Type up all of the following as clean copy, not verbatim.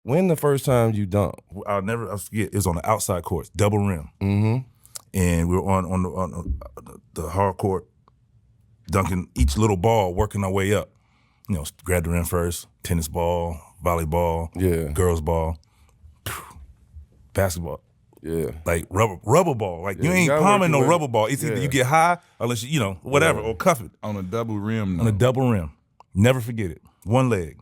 When the first time you dunked? I'll forget. It was on the outside courts, double rim. Mm-hmm. And we were on the hard court, dunking each little ball, working our way up. You know, grab the rim first, tennis ball, volleyball, girls ball, basketball. Yeah. Like rubber ball. Like you ain't palming no rubber ball. It's either you get high unless you know, whatever, or cuff it. On a double rim. On a double rim. Never forget it. One leg.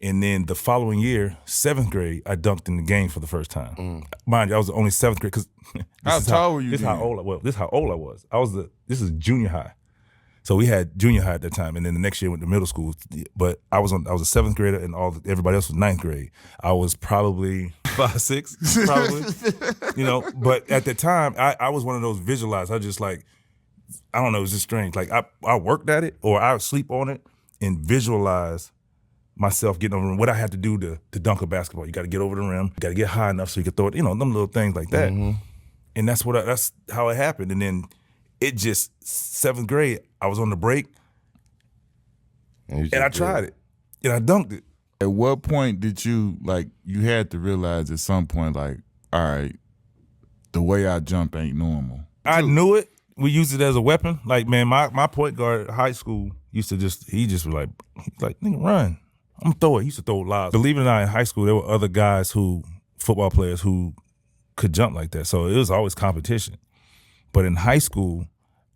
And then the following year, 7th grade, I dunked in the game for the first time. Mind you, I was only 7th grade because how tall were you? This is how old I was. This is junior high. So we had junior high at that time, and then the next year went to middle school. But I was a 7th grader, and everybody else was 9th grade. I was probably 5'6", probably. You know, but at the time, I was one of those visualized. I just like, I don't know, it was just strange. Like I worked at it, or I would sleep on it and visualize myself getting over what I had to do to dunk a basketball. You got to get over the rim. You got to get high enough so you can throw it. You know, them little things like that. And that's how it happened. And then it just 7th grade, I was on the break, and I tried it, and I dunked it. At what point did you had to realize at some point, like, all right, the way I jump ain't normal? I knew it. We used it as a weapon. Like, man, my point guard at high school used to he was like, nigga, run. I'm gonna throw it. He used to throw lobs. Believe it or not, in high school, there were other guys football players who could jump like that. So it was always competition. But in high school,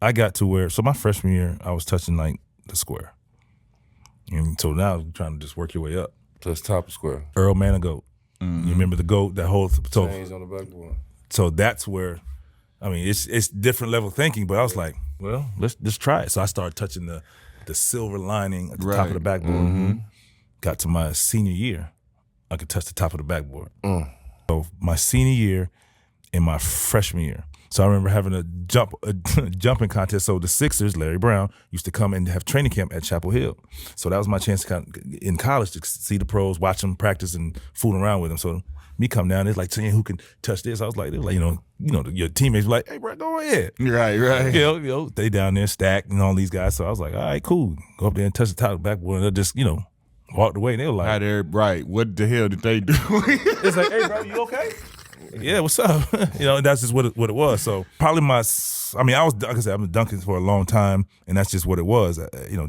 I got to where, so my freshman year, I was touching like the square. And so now I'm trying to just work your way up. So it's top of square. Earl Manigault. You remember the GOAT, that whole chains on the backboard. So that's where, I mean, it's different level thinking, but I was like, well, let's try it. So I started touching the silver lining at the top of the backboard. Got to my senior year, I could touch the top of the backboard. So my senior year and my freshman year. So I remember having a jumping contest. So the Sixers, Larry Brown, used to come and have training camp at Chapel Hill. So that was my chance to in college to see the pros, watch them practice and fool around with them. So me come down, it's like saying who can touch this. I was like, you know, your teammates were like, hey, bro, go ahead. Right. You know, they down there stacked and all these guys. So I was like, all right, cool. Go up there and touch the top of the backboard, and they'll just, walked away, and they were like, what the hell did they do? It's like, hey, bro, you okay? Yeah, what's up? That's just what it was. So probably like I said, I've been dunking for a long time, and that's just what it was.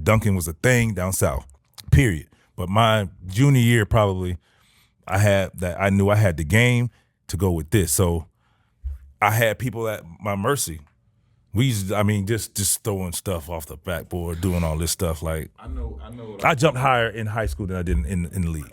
Dunking was a thing down south, period. But my junior year, probably, I knew I had the game to go with this. So I had people at my mercy. We used to, just throwing stuff off the backboard, doing all this stuff. Like, I jumped higher in high school than I did in the league.